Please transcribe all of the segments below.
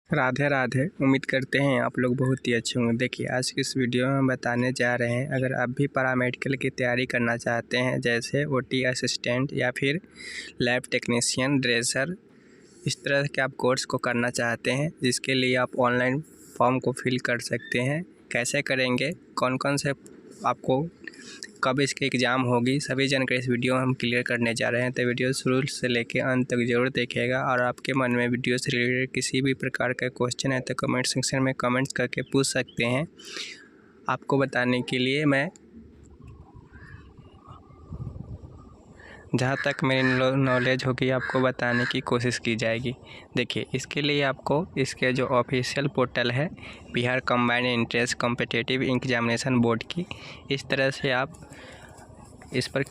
राधे राधे। उम्मीद करते हैं आप लोग बहुत ही अच्छे होंगे। देखिए, आज की इस वीडियो में हम बताने जा रहे हैं, अगर आप भी पैरामेडिकल की तैयारी करना चाहते हैं, जैसे ओटी असिस्टेंट या फिर लैब टेक्नीशियन, ड्रेसर, इस तरह के आप कोर्स को करना चाहते हैं, जिसके लिए आप ऑनलाइन फॉर्म को फिल कर सकते हैं। कैसे करेंगे, कौन कौन से आपको कब इसकी एग्ज़ाम होगी, सभी जानकारी इस वीडियो में हम क्लियर करने जा रहे हैं। तो वीडियो शुरू से लेकर अंत तक जरूर देखिएगा। और आपके मन में वीडियो से रिलेटेड किसी भी प्रकार का क्वेश्चन है तो कमेंट सेक्शन में कमेंट्स करके पूछ सकते हैं। आपको बताने के लिए मैं जहाँ तक मेरी नॉलेज होगी आपको बताने की कोशिश की जाएगी। देखिए, इसके लिए आपको इसके जो ऑफिशियल पोर्टल है Bihar combined entrance competitive examination board की, इस तरह से आप इस पर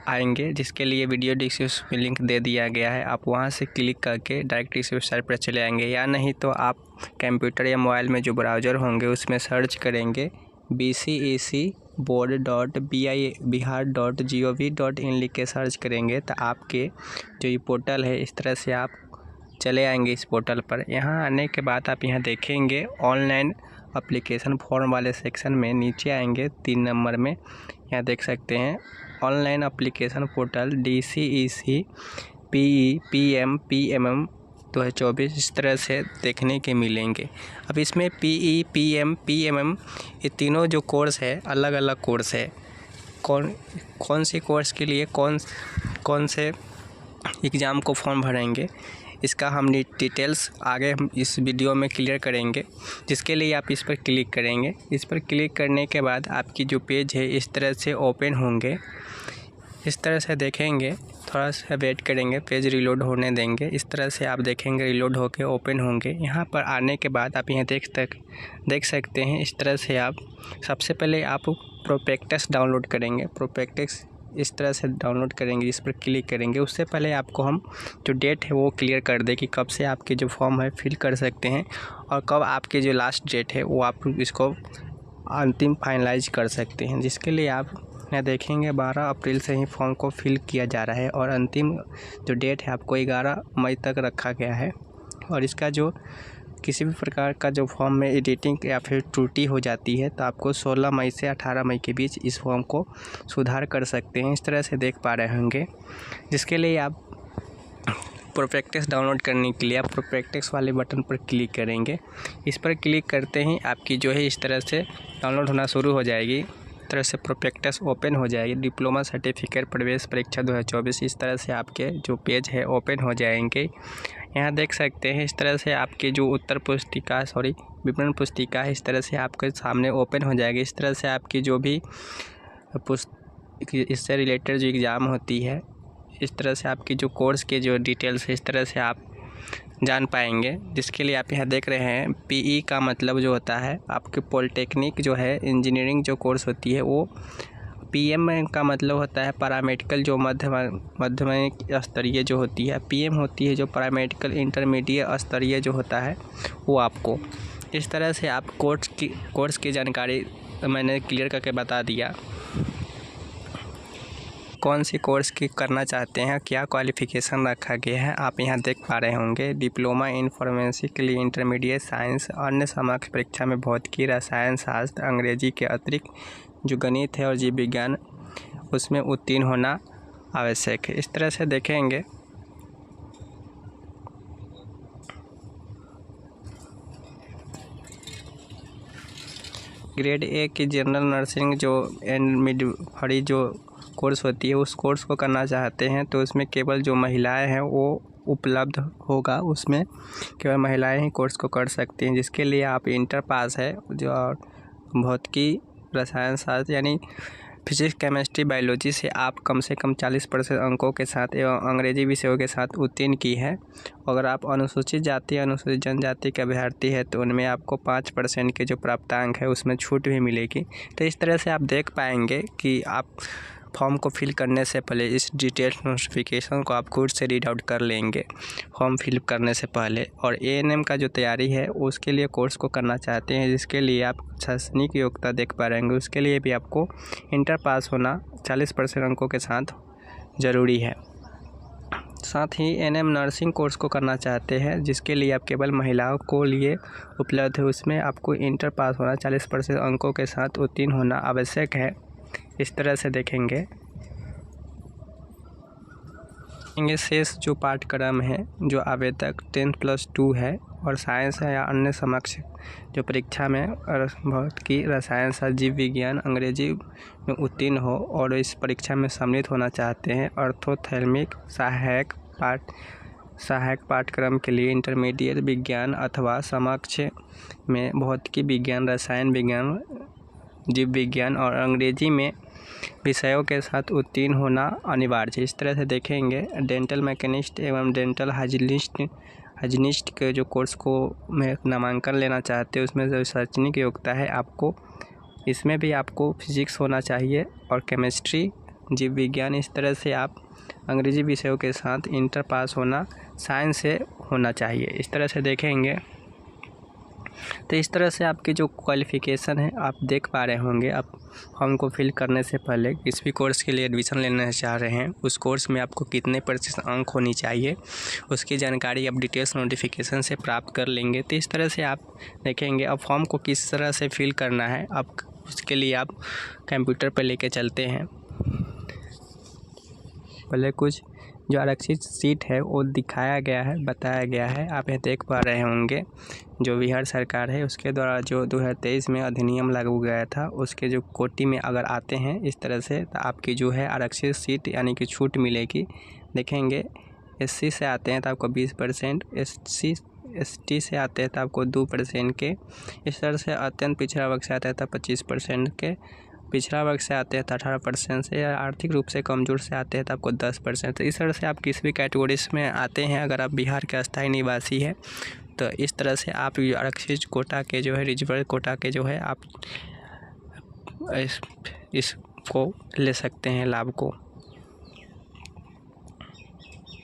आएंगे, जिसके लिए वीडियो डिस्क्रिप्शन में लिंक दे दिया गया है। आप वहां से क्लिक करके डायरेक्ट इस वेबसाइट पर चले आएंगे, या नहीं तो आप कंप्यूटर या मोबाइल में जो ब्राउज़र होंगे उसमें सर्च करेंगे bcec.board.bihar.gov.in लिख के सर्च करेंगे तो आपके जो ये पोर्टल है इस तरह से आप चले आएंगे इस पोर्टल पर। यहाँ आने के बाद आप यहाँ देखेंगे ऑनलाइन एप्लीकेशन फॉर्म वाले सेक्शन में नीचे आएंगे 3 नंबर में, यहाँ देख सकते हैं online application portal DCEC PEPM PMM 2024, इस तरह से देखने के मिलेंगे। अब इसमें PEPM PMM ये तीनों जो कोर्स है अलग अलग कोर्स है। कौन सी कोर्स के लिए कौन से एग्ज़ाम को फॉर्म भरेंगे, इसका हम डिटेल्स आगे हम इस वीडियो में क्लियर करेंगे, जिसके लिए आप इस पर क्लिक करेंगे। इस पर क्लिक करने के बाद आपकी जो पेज है इस तरह से ओपन होंगे, इस तरह से देखेंगे। थोड़ा सा वेट करेंगे, पेज रिलोड होने देंगे। इस तरह से आप देखेंगे रिलोड होके ओपन होंगे। यहाँ पर आने के बाद आप यहाँ देख सकते हैं इस तरह से आप सबसे पहले आप प्रोस्पेक्टस डाउनलोड करेंगे। प्रोस्पेक्टस इस तरह से डाउनलोड करेंगे, इस पर क्लिक करेंगे। उससे पहले आपको हम जो डेट है वो क्लियर कर दें कि कब से आपके जो फॉर्म है फिल कर सकते हैं और कब आपकी जो लास्ट डेट है वो आप इसको अंतिम फाइनलाइज कर सकते हैं। जिसके लिए आप यहाँ देखेंगे 12 अप्रैल से ही फॉर्म को फिल किया जा रहा है और अंतिम जो डेट है आपको 11 मई तक रखा गया है। और इसका जो किसी भी प्रकार का जो फॉर्म में एडिटिंग या फिर त्रुटि हो जाती है तो आपको 16 मई से 18 मई के बीच इस फॉर्म को सुधार कर सकते हैं। इस तरह से देख पा रहे होंगे। जिसके लिए आप प्रोस्पेक्टस डाउनलोड करने के लिए आप प्रोस्पेक्टस वाले बटन पर क्लिक करेंगे। इस पर क्लिक करते ही आपकी जो है इस तरह से डाउनलोड होना शुरू हो जाएगी। इस तरह से प्रोस्पेक्टस ओपन हो जाएगी। डिप्लोमा सर्टिफिकेट प्रवेश परीक्षा 2024, इस तरह से आपके जो पेज है ओपन हो जाएंगे। यहाँ देख सकते हैं इस तरह से आपकी जो विवरण पुस्तिका है इस तरह से आपके सामने ओपन हो जाएगी। इस तरह से आपकी जो भी इससे रिलेटेड जो एग्ज़ाम होती है, इस तरह से आपकी जो कोर्स के जो डिटेल्स है इस तरह से आप जान पाएंगे। जिसके लिए आप यहाँ देख रहे हैं PE का मतलब जो होता है आपके पॉलिटेक्निक जो है इंजीनियरिंग जो कोर्स होती है वो। PM का मतलब होता है पैरामेडिकल जो माध्यमिक स्तरीय जो होती है। PM होती है जो पैरामेडिकल इंटरमीडिएट स्तरीय जो होता है वो आपको। इस तरह से आप कोर्स की जानकारी मैंने क्लियर करके बता दिया। कौन सी कोर्स की करना चाहते हैं, क्या क्वालिफ़िकेशन रखा गया है, आप यहाँ देख पा रहे होंगे। डिप्लोमा इन फार्मेसी के लिए इंटरमीडिएट साइंस, अन्य समकक्ष परीक्षा में भौतिकी, रसायन शास्त्र, अंग्रेजी के अतिरिक्त जो गणित है और जीव विज्ञान उसमें उत्तीर्ण होना आवश्यक है। इस तरह से देखेंगे ग्रेड A की जनरल नर्सिंग जो एंड मिडवाइफरी जो कोर्स होती है उस कोर्स को करना चाहते हैं तो उसमें केवल जो महिलाएं हैं वो उपलब्ध होगा, उसमें केवल महिलाएं ही कोर्स को कर सकती हैं। जिसके लिए आप इंटर पास है जो भौतिकी, रसायन शास्त्र यानी फिजिक्स, केमिस्ट्री, बायोलॉजी से आप कम से कम 40% अंकों के साथ एवं अंग्रेजी विषयों के साथ उत्तीर्ण की है। अगर आप अनुसूचित जाति, अनुसूचित जनजाति के अभ्यर्थी है तो उनमें आपको 5% के जो प्राप्तांक है उसमें छूट भी मिलेगी। तो इस तरह से आप देख पाएंगे कि आप फॉर्म को फिल करने से पहले इस डिटेल नोटिफिकेशन को आप खुद से रीड आउट कर लेंगे फॉर्म फिल करने से पहले। और ANM का जो तैयारी है उसके लिए कोर्स को करना चाहते हैं, जिसके लिए आप शैक्षणिक योग्यता देख पा रहेंगे। उसके लिए भी आपको इंटर पास होना 40% अंकों के साथ ज़रूरी है। साथ ही एनएम नर्सिंग कोर्स को करना चाहते हैं, जिसके लिए आप केवल महिलाओं को लिए उपलब्ध है। उसमें आपको इंटर पास होना, 40% अंकों के साथ उत्तीर्ण होना आवश्यक है। इस तरह से देखेंगे शेष जो पाठ्यक्रम है, जो आवेदक 10+2 है और साइंस है या अन्य समक्ष जो परीक्षा में भौतिकी, रसायन शास्त्र, जीव विज्ञान, अंग्रेजी में उत्तीर्ण हो और इस परीक्षा में सम्मिलित होना चाहते हैं। ऑर्थोथेल्मिक सहायक पाठ्यक्रम के लिए इंटरमीडिएट विज्ञान अथवा समक्ष में भौतिकी विज्ञान, रसायन विज्ञान, जीव विज्ञान और अंग्रेजी में विषयों के साथ उत्तीर्ण होना अनिवार्य है। इस तरह से देखेंगे डेंटल मैकेनिस्ट एवं डेंटल हाइजीनिस्ट के जो कोर्स को में नामांकन लेना चाहते हैं, उसमें जो शैक्षणिक योग्यता है आपको, इसमें भी आपको फिजिक्स होना चाहिए और केमिस्ट्री, जीव विज्ञान। इस तरह से आप अंग्रेजी विषयों के साथ इंटर पास होना साइंस से होना चाहिए। इस तरह से देखेंगे तो इस तरह से आपकी जो क्वालिफ़िकेशन है आप देख पा रहे होंगे। आप फॉर्म को फिल करने से पहले किस भी कोर्स के लिए एडमिशन लेना चाह रहे हैं, उस कोर्स में आपको कितने प्रतिशत अंक होनी चाहिए, उसकी जानकारी आप डिटेल्स नोटिफिकेशन से प्राप्त कर लेंगे। तो इस तरह से आप देखेंगे अब फॉर्म को किस तरह से फिल करना है। अब उसके लिए आप कंप्यूटर पर लेके चलते हैं। पहले कुछ जो आरक्षित सीट है वो दिखाया गया है, बताया गया है, आप ये देख पा रहे होंगे। जो बिहार सरकार है उसके द्वारा जो 2023 में अधिनियम लागू गया था, उसके जो कोटि में अगर आते हैं इस तरह से, तो आपकी जो है आरक्षित सीट यानी कि छूट मिलेगी। देखेंगे SC से आते हैं तो आपको 20%, ST से आते हैं तो आपको 2% के, इस तरह से अत्यंत पिछड़ा वर्ग से आता है तो 25% के, पिछड़ा वर्ग से आते हैं तो 18% से, या आर्थिक रूप से कमज़ोर से आते हैं तो आपको 10%। तो इस तरह से आप किसी भी कैटेगरीज में आते हैं, अगर आप बिहार के अस्थायी निवासी है तो इस तरह से आप आरक्षित कोटा के जो है, रिजर्व कोटा के जो है, आप इसको ले सकते हैं लाभ को।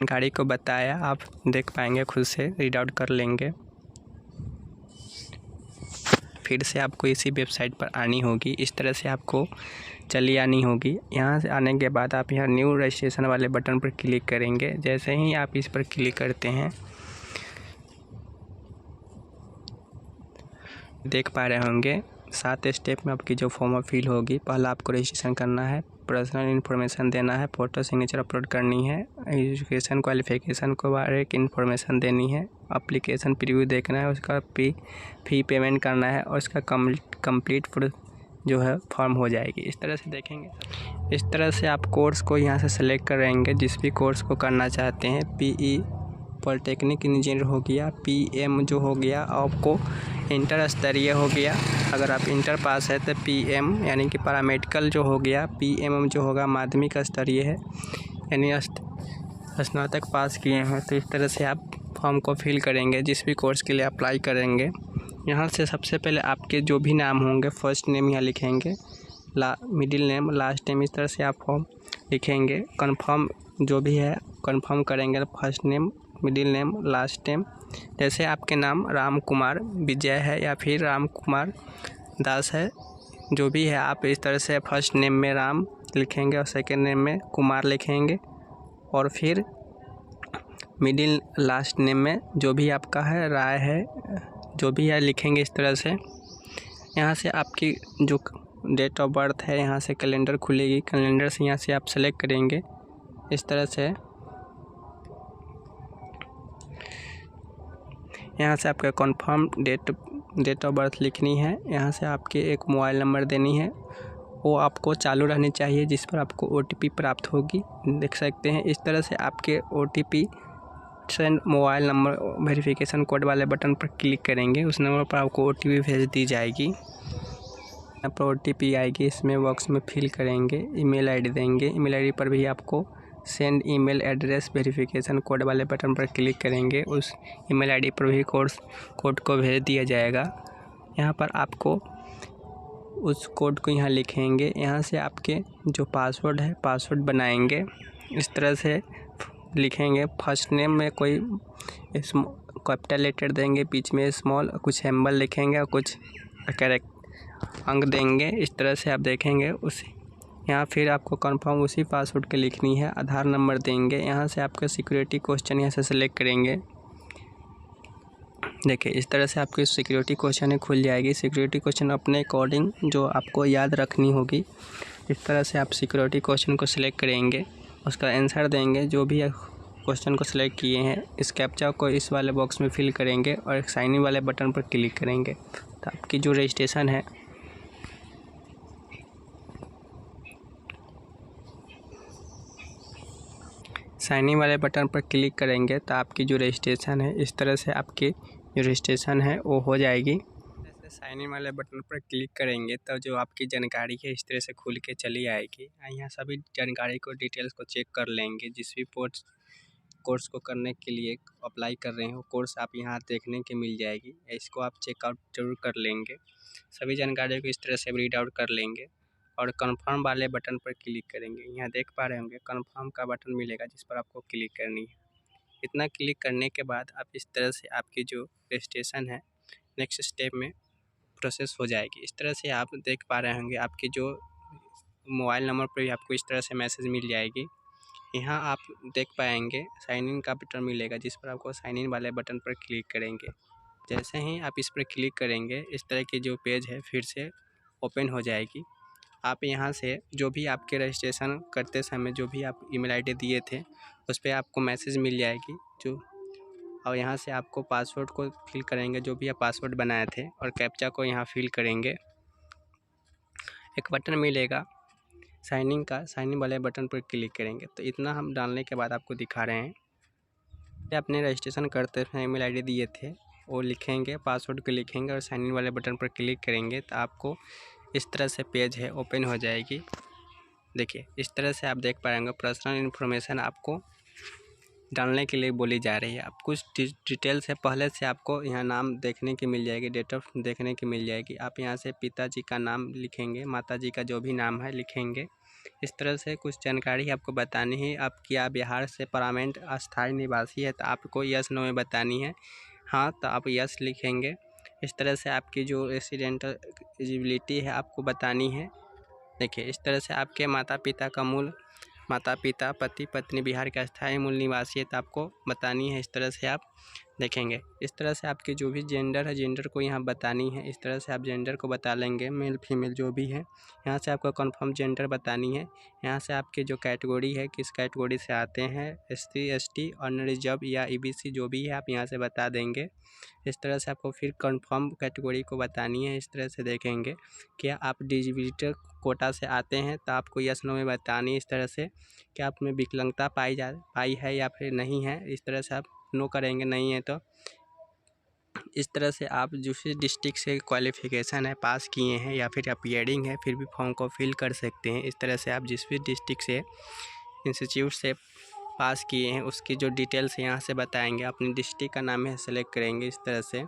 गाड़ी को बताया, आप देख पाएंगे, खुद से रीड आउट कर लेंगे। फिर से आपको इसी वेबसाइट पर आनी होगी। इस तरह से आपको चली आनी होगी। यहाँ से आने के बाद आप यहाँ न्यू रजिस्ट्रेशन वाले बटन पर क्लिक करेंगे। जैसे ही आप इस पर क्लिक करते हैं, देख पा रहे होंगे 7 स्टेप में आपकी जो फॉर्म फिल होगी। पहला आपको रजिस्ट्रेशन करना है, पर्सनल इन्फॉर्मेशन देना है, फ़ोटो सिग्नेचर अपलोड करनी है, एजुकेशन क्वालिफ़िकेशन को बारे की इन्फॉर्मेशन देनी है, एप्लीकेशन प्रीव्यू देखना है, उसका फ़ी पेमेंट करना है और उसका कंप्लीट जो है फॉर्म हो जाएगी। इस तरह से देखेंगे। इस तरह से आप कोर्स को यहाँ से सेलेक्ट करेंगे, जिस भी कोर्स को करना चाहते हैं। PE पॉलिटेक्निक इंजीनियर हो गया, PM जो हो गया आपको इंटर स्तरीय हो गया। अगर आप इंटर पास है तो PM यानी कि पैरामेडिकल जो हो गया, PM जो होगा माध्यमिक स्तरीय है यानी स्नातक पास किए हैं। तो इस तरह से आप फॉर्म को फिल करेंगे, जिस भी कोर्स के लिए अप्लाई करेंगे। यहाँ से सबसे पहले आपके जो भी नाम होंगे, फर्स्ट नेम यहाँ लिखेंगे, मिडिल नेम, लास्ट नेम, इस तरह से आप फॉर्म लिखेंगे। कंफर्म जो भी है कंफर्म करेंगे, first name, middle name, last name. जैसे आपके नाम राम कुमार विजय है या फिर राम कुमार दास है, जो भी है आप इस तरह से फर्स्ट नेम में राम लिखेंगे और सेकंड नेम में कुमार लिखेंगे, और फिर मिडिल लास्ट नेम में जो भी आपका है, राय है, जो भी है लिखेंगे इस तरह से। यहाँ से आपकी जो डेट ऑफ बर्थ है, यहाँ से कैलेंडर खुलेगी, कैलेंडर से यहाँ से आप सेलेक्ट करेंगे इस तरह से। यहाँ से आपका कंफर्म डेट ऑफ बर्थ लिखनी है। यहाँ से आपके एक मोबाइल नंबर देनी है, वो आपको चालू रहनी चाहिए, जिस पर आपको OTP प्राप्त होगी, देख सकते हैं। इस तरह से आपके OTP send mobile number verification code वाले बटन पर क्लिक करेंगे, उस नंबर पर आपको OTP भेज दी जाएगी। यहाँ पर OTP आएगी, इसमें बॉक्स में फिल करेंगे, email ID देंगे, email ID पर भी आपको send email address verification code वाले बटन पर क्लिक करेंगे, उस ईमेल ID पर भी कोड को भेज दिया जाएगा। यहाँ पर आपको उस कोड को यहाँ लिखेंगे। यहाँ से आपके जो पासवर्ड है, पासवर्ड बनाएंगे, इस तरह से लिखेंगे। फर्स्ट नेम में कोई कैपिटल लेटर देंगे, बीच में स्मॉल, कुछ सिंबल लिखेंगे और कुछ कैरेक्टर अंक देंगे। इस तरह से आप देखेंगे। उस यहाँ फिर आपको कंफर्म उसी पासवर्ड के लिखनी है, आधार नंबर देंगे। यहाँ से आपका सिक्योरिटी क्वेश्चन यहाँ से सेलेक्ट करेंगे। देखिए इस तरह से आपकी सिक्योरिटी क्वेश्चन है खुल जाएगी। सिक्योरिटी क्वेश्चन अपने अकॉर्डिंग जो आपको याद रखनी होगी, इस तरह से आप सिक्योरिटी क्वेश्चन को सिलेक्ट करेंगे, उसका आंसर देंगे। जो भी क्वेश्चन को सिलेक्ट किए हैं इस कैप्चा को इस वाले बॉक्स में फिल करेंगे और साइन इन वाले बटन पर क्लिक करेंगे। तो आपकी जो रजिस्ट्रेशन है साइन इन वाले बटन पर क्लिक करेंगे तो आपकी जो रजिस्ट्रेशन है इस तरह से आपकी जो रजिस्ट्रेशन है वो हो जाएगी। जैसे साइन इन वाले बटन पर क्लिक करेंगे तो जो आपकी जानकारी है इस तरह से खुल के चली आएगी। यहाँ सभी जानकारी को डिटेल्स को चेक कर लेंगे। जिस भी कोर्स को करने के लिए अप्लाई कर रहे हो कोर्स आप यहाँ देखने के मिल जाएगी। इसको आप चेकआउट जरूर कर लेंगे। सभी जानकारी को इस तरह से रीड आउट कर लेंगे और कंफर्म वाले बटन पर क्लिक करेंगे। यहाँ देख पा रहे होंगे कंफर्म का बटन मिलेगा जिस पर आपको क्लिक करनी है। इतना क्लिक करने के बाद आप इस तरह से आपकी जो रजिस्ट्रेशन है नेक्स्ट स्टेप में प्रोसेस हो जाएगी। इस तरह से आप देख पा रहे होंगे आपकी जो मोबाइल नंबर पर भी आपको इस तरह से मैसेज मिल जाएगी। यहाँ आप देख पाएंगे साइन इन का बटन मिलेगा जिस पर आपको साइन इन वाले बटन पर क्लिक करेंगे। जैसे ही आप इस पर क्लिक करेंगे इस तरह की जो पेज है फिर से ओपन हो जाएगी। आप यहाँ से जो भी आपके रजिस्ट्रेशन करते समय जो भी आप ईमेल आईडी दिए थे उस पर आपको मैसेज मिल जाएगी और यहाँ से आपको पासवर्ड को फिल करेंगे जो भी आप पासवर्ड बनाए थे और कैप्चा को यहाँ फिल करेंगे। एक बटन मिलेगा साइन इन का, साइन इन वाले बटन पर क्लिक करेंगे। तो इतना हम डालने के बाद आपको दिखा रहे हैं अपने रजिस्ट्रेशन करते समय ईमेल आईडी दिए थे वो लिखेंगे, पासवर्ड को लिखेंगे और साइन इन वाले बटन पर क्लिक करेंगे तो आपको इस तरह से पेज है ओपन हो जाएगी। देखिए इस तरह से आप देख पाएंगे पर्सनल इन्फॉर्मेशन आपको डालने के लिए बोली जा रही है। आप कुछ डिटेल्स है पहले से आपको यहाँ नाम देखने की मिल जाएगी, डेट ऑफ देखने की मिल जाएगी। आप यहाँ से पिताजी का नाम लिखेंगे, माताजी का जो भी नाम है लिखेंगे। इस तरह से कुछ जानकारी आपको बतानी है। आप क्या बिहार से परमानेंट अस्थायी निवासी है तो आपको यस नो में बतानी है। हाँ तो आप यस लिखेंगे। इस तरह से आपकी जो रेसिडेंटल एलिजिबिलिटी है आपको बतानी है। देखिए इस तरह से आपके माता पिता पति पत्नी बिहार के अस्थायी मूल निवासी है तो आपको बतानी है। इस तरह से आप देखेंगे। इस तरह से आपके जो भी जेंडर है जेंडर को यहाँ बतानी है। इस तरह से आप जेंडर को बता लेंगे, मेल फीमेल जो भी है। यहाँ से आपको कंफर्म जेंडर बतानी है। यहाँ से आपकी जो कैटेगरी है किस कैटेगरी से आते हैं, SC ST अनरिजर्व या EBC जो भी है आप यहाँ से बता देंगे। इस तरह से आपको फिर कंफर्म कैटेगरी को बतानी है। इस तरह से देखेंगे क्या आप डिजिटल कोटा से आते हैं तो आपको यस नो में बतानी है। इस तरह से क्या आप में विकलांगता पाई है या फिर नहीं है, इस तरह से आप नो करेंगे। नहीं है तो इस तरह से आप जिस डिस्ट्रिक्ट से क्वालिफ़िकेशन है पास किए हैं या फिर अपीयरिंग है फिर भी फॉर्म को फिल कर सकते हैं। इस तरह से आप जिस भी डिस्ट्रिक्ट से इंस्टीट्यूट से पास किए हैं उसकी जो डिटेल्स यहाँ से बताएंगे। अपनी डिस्ट्रिक्ट का नाम है सेलेक्ट करेंगे। इस तरह से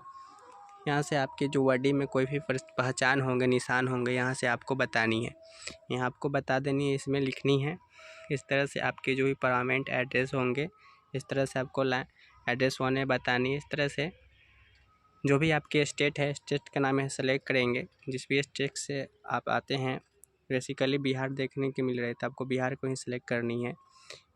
यहाँ से आपके जो वर्डी में कोई भी पहचान होंगे, निशान होंगे, यहाँ से आपको बतानी है। यहाँ आपको बता देनी है, इसमें लिखनी है। इस तरह से आपके जो भी परमानेंट एड्रेस होंगे इस तरह से आपको एड्रेस होने बतानी है। इस तरह से जो भी आपके स्टेट है स्टेट का नाम है सेलेक्ट करेंगे। जिस भी स्टेट से आप आते हैं, बेसिकली बिहार देखने के मिल रहे तो आपको बिहार को ही सिलेक्ट करनी है।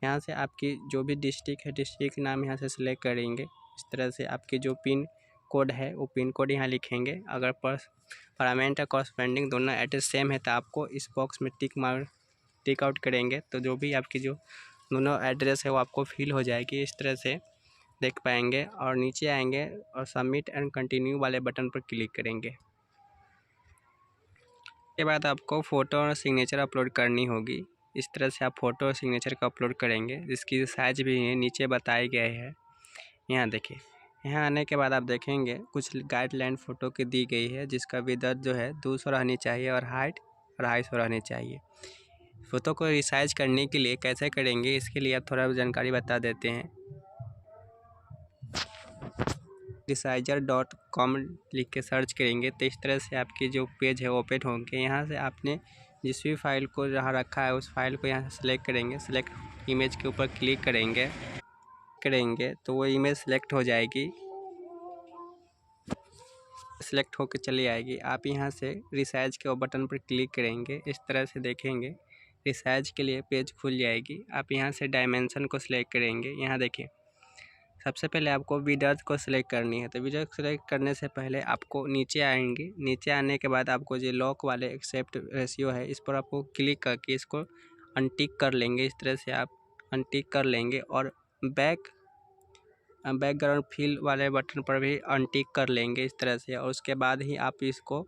यहाँ से आपकी जो भी डिस्ट्रिक्ट है डिस्ट्रिक्ट नाम यहाँ से सिलेक्ट करेंगे। इस तरह से आपकी जो पिन कोड है वो पिन कोड यहाँ लिखेंगे। अगर परमानेंट और कॉरस्पॉन्डिंग दोनों एड्रेस सेम है तो आपको इस बॉक्स में टिक आउट करेंगे। तो जो भी आपकी जो दोनों एड्रेस है वो आपको फिल हो जाएगी। इस तरह से देख पाएंगे और नीचे आएंगे और सबमिट एंड कंटिन्यू वाले बटन पर क्लिक करेंगे। इसके बाद आपको फ़ोटो और सिग्नेचर अपलोड करनी होगी। इस तरह से आप फ़ोटो और सिग्नेचर का अपलोड करेंगे जिसकी साइज भी है नीचे बताए गए हैं। यहाँ देखिए, यहाँ आने के बाद आप देखेंगे कुछ गाइडलाइन फ़ोटो की दी गई है जिसका विड्थ जो है 200 रहनी चाहिए और हाइट 250 रहनी चाहिए। फ़ोटो को रिसाइज करने के लिए कैसे करेंगे इसके लिए आप थोड़ा जानकारी बता देते हैं। resizer.com लिख के सर्च करेंगे तो इस तरह से आपकी जो पेज है ओपन होंगे। यहाँ से आपने जिस भी फाइल को जहाँ रखा है उस फाइल को यहाँ से सेलेक्ट करेंगे। सेलेक्ट इमेज के ऊपर क्लिक करेंगे तो वो इमेज सेलेक्ट हो जाएगी, सेलेक्ट होकर चली आएगी। आप यहाँ से रिसाइज के बटन पर क्लिक करेंगे। इस तरह से देखेंगे रिसाइज के लिए पेज खुल जाएगी। आप यहाँ से डायमेंशन को सिलेक्ट करेंगे। यहाँ देखिए सबसे पहले आपको विड्थ को सिलेक्ट करनी है। तो विड्थ सिलेक्ट करने से पहले आपको नीचे आएंगे। नीचे आने के बाद आपको जो लॉक वाले एक्सेप्ट रेशियो है इस पर आपको क्लिक करके इसको अनटिक कर लेंगे। इस तरह से आप अनटिक कर लेंगे और बैकग्राउंड फिल वाले बटन पर भी अनटिक कर लेंगे इस तरह से। और उसके बाद ही आप इसको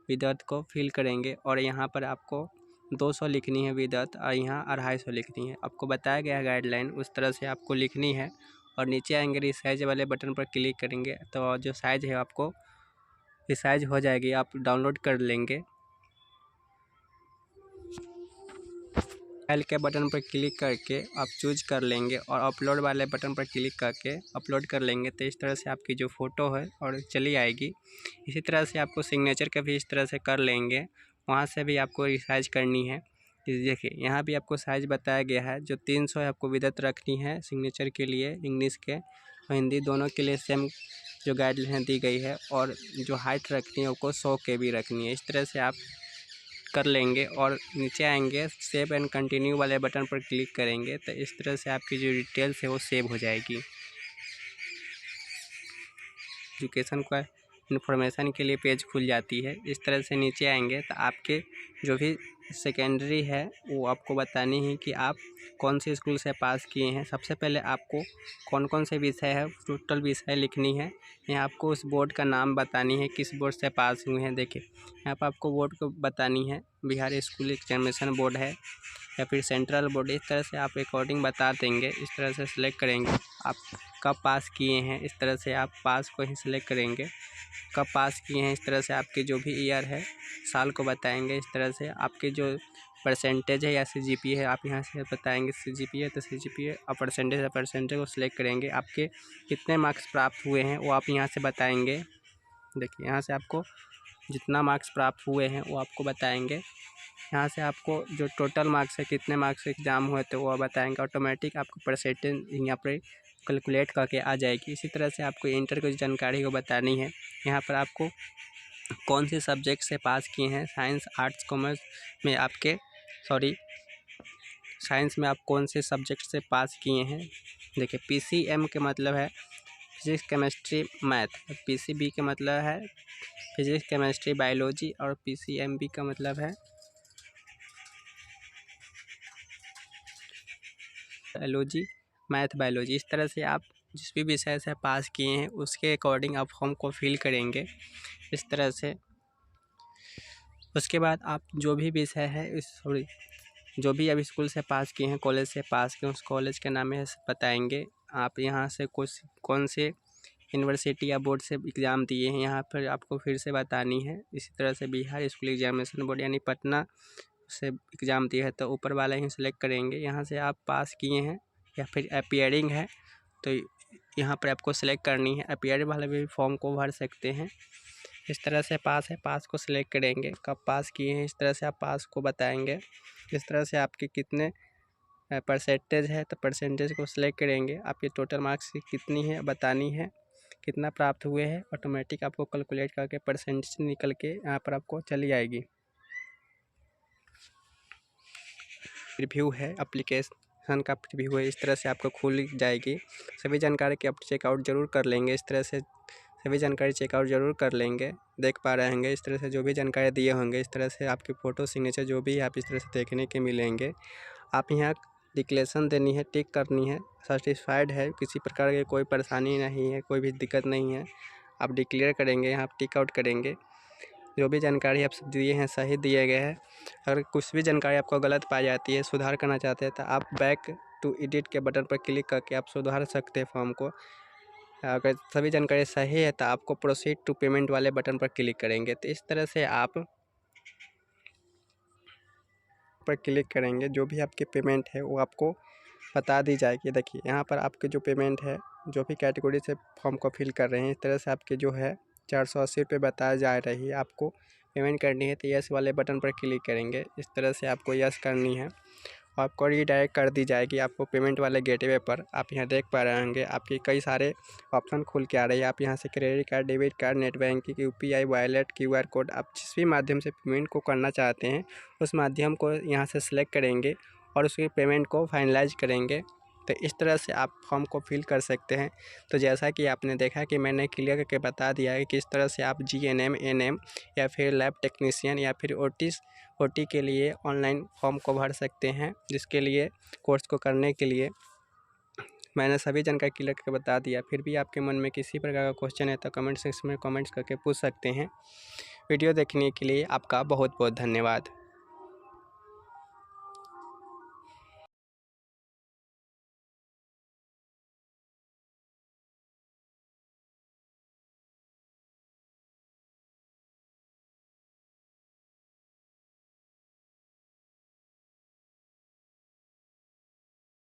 विड्थ को फिल करेंगे और यहाँ पर आपको 200 लिखनी है विड्थ और यहाँ 250 लिखनी है। आपको बताया गया है गाइडलाइन, उस तरह से आपको लिखनी है। और नीचे आएंगे रिसाइज वाले बटन पर क्लिक करेंगे तो जो साइज़ है आपको रिसाइज हो जाएगी, आप डाउनलोड कर लेंगे। फाइल के बटन पर क्लिक करके आप चूज कर लेंगे और अपलोड वाले बटन पर क्लिक करके अपलोड कर लेंगे। तो इस तरह से आपकी जो फ़ोटो है और चली आएगी। इसी तरह से आपको सिग्नेचर का भी इस तरह से कर लेंगे, वहाँ से भी आपको रिसाइज करनी है। देखिए यहाँ भी आपको साइज़ बताया गया है, जो 300 है आपको विड्थ रखनी है सिग्नेचर के लिए, इंग्लिश के और हिंदी दोनों के लिए सेम जो गाइडलाइन दी गई है। और जो हाइट रखनी है उसको 100 KB रखनी है। इस तरह से आप कर लेंगे और नीचे आएंगे सेव एंड कंटिन्यू वाले बटन पर क्लिक करेंगे तो इस तरह से आपकी जो डिटेल्स है वो सेव हो जाएगी। एजुकेशन का इन्फॉर्मेशन के लिए पेज खुल जाती है। इस तरह से नीचे आएंगे तो आपके जो भी सेकेंडरी है वो आपको बतानी है कि आप कौन से स्कूल से पास किए हैं। सबसे पहले आपको कौन कौन से विषय है टोटल विषय लिखनी है। यहाँ आपको उस बोर्ड का नाम बतानी है, किस बोर्ड से पास हुए हैं। देखिए यहाँ पर आपको बोर्ड को बतानी है, बिहार स्कूल एग्जामिनेशन बोर्ड है या फिर सेंट्रल बोर्ड। इस तरह से आप अकॉर्डिंग बता देंगे। इस तरह से सिलेक्ट करेंगे आप कब पास किए हैं, इस तरह से आप पास को ही सिलेक्ट करेंगे, कब पास किए हैं। इस तरह से आपके जो भी ईयर है साल को बताएंगे। इस तरह से आपके जो परसेंटेज है या CGPA है आप यहाँ से बताएंगे। CGPA है तो CGPA और परसेंटेज है परसेंटेज को सिलेक्ट करेंगे। आपके कितने मार्क्स प्राप्त हुए हैं वो आप यहाँ से बताएंगे। देखिए यहाँ से आपको जितना मार्क्स प्राप्त हुए हैं वो आपको बताएंगे। यहाँ से आपको जो टोटल मार्क्स है कितने मार्क्स एग्ज़ाम हुए थे वो बताएंगे। ऑटोमेटिक आपको परसेंटेज यहाँ पर कैलकुलेट करके आ जाएगी। इसी तरह से आपको इंटर की जानकारी को बतानी है। यहाँ पर आपको कौन से सब्जेक्ट से पास किए हैं, साइंस आर्ट्स कॉमर्स में आपके साइंस में आप कौन से सब्जेक्ट से पास किए हैं। देखिए PCM के मतलब है फिजिक्स केमिस्ट्री मैथ, PCB के मतलब है फिजिक्स केमिस्ट्री बायोलॉजी और PCMB का मतलब है बायोलॉजी मैथ बायोलॉजी। इस तरह से आप जिस भी विषय से पास किए हैं उसके अकॉर्डिंग आप फॉर्म को फिल करेंगे इस तरह से। उसके बाद आप जो भी विषय है जो भी अब स्कूल से पास किए हैं, कॉलेज से पास किए, उस कॉलेज के नाम में बताएंगे। आप यहाँ से कौन से यूनिवर्सिटी या बोर्ड से एग्ज़ाम दिए हैं यहाँ पर आपको फिर से बतानी है। इसी तरह से बिहार स्कूल एग्जामिनेशन बोर्ड यानी पटना से एग्ज़ाम दिया है तो ऊपर वाला ही सिलेक्ट करेंगे। यहाँ से आप पास किए हैं या फिर अपीयरिंग है तो यहाँ पर आपको सिलेक्ट करनी है। अपीयरिंग वाले भी फॉर्म को भर सकते हैं। इस तरह से पास है, पास को सिलेक्ट करेंगे, कब पास किए हैं इस तरह से आप पास को बताएंगे। इस तरह से आपके कितने परसेंटेज है तो परसेंटेज को सिलेक्ट करेंगे। आपकी टोटल मार्क्स कितनी है बतानी है, कितना प्राप्त हुए हैं। ऑटोमेटिक आपको कैलकुलेट करके परसेंटेज निकल के यहाँ पर आपको चली आएगी। रिव्यू है, एप्लीकेशन का रिव्यू है, इस तरह से आपको खुल जाएगी। सभी जानकारी के आप चेकआउट ज़रूर कर लेंगे। इस तरह से सभी जानकारी चेकआउट ज़रूर कर लेंगे, देख पा रहे होंगे। इस तरह से जो भी जानकारी दिए होंगे इस तरह से आपकी फ़ोटो सिग्नेचर जो भी आप इस तरह से देखने के मिलेंगे। आप यहाँ डिक्लेरेशन देनी है, टिक करनी है, सेटिस्फाइड है, किसी प्रकार की कोई परेशानी नहीं है, कोई भी दिक्कत नहीं है, आप डिक्लेयर करेंगे। यहाँ आप टिक आउट करेंगे। जो भी जानकारी आप दिए हैं सही दिए गए हैं। अगर कुछ भी जानकारी आपको गलत पाई जाती है, सुधार करना चाहते हैं तो आप बैक टू एडिट के बटन पर क्लिक करके आप सुधार सकते हैं फॉर्म को। अगर सभी जानकारी सही है तो आपको प्रोसीड टू पेमेंट वाले बटन पर क्लिक करेंगे। तो इस तरह से आप पर क्लिक करेंगे, जो भी आपकी पेमेंट है वो आपको बता दी जाएगी। देखिए यहाँ पर आपके जो पेमेंट है, जो भी कैटेगरी से फॉर्म को फिल कर रहे हैं, इस तरह से आपके जो है 480 रुपये बताया जा रही है। आपको पेमेंट करनी है तो यस वाले बटन पर क्लिक करेंगे। इस तरह से आपको यस करनी है आपको रीडायरेक्ट कर दी जाएगी आपको पेमेंट वाले गेटवे पर। आप यहाँ देख पा रहे होंगे आपके कई सारे ऑप्शन खुल के आ रही है। आप यहाँ से credit card, debit card, net banking, UPI, wallet, QR code, आप जिस भी माध्यम से पेमेंट को करना चाहते हैं उस माध्यम को यहाँ से सिलेक्ट करेंगे और उसकी पेमेंट को फाइनलाइज करेंगे। तो इस तरह से आप फॉर्म को फिल कर सकते हैं। तो जैसा कि आपने देखा कि मैंने क्लियर करके बता दिया है कि किस तरह से आप जीएनएम, एनएम या फिर लैब टेक्नीशियन या फिर ओटी के लिए ऑनलाइन फॉर्म को भर सकते हैं, जिसके लिए कोर्स को करने के लिए मैंने सभी जानकारी क्लियर करके बता दिया। फिर भी आपके मन में किसी प्रकार का क्वेश्चन है तो कमेंट सेक्शन में कमेंट्स करके पूछ सकते हैं। वीडियो देखने के लिए आपका बहुत बहुत धन्यवाद।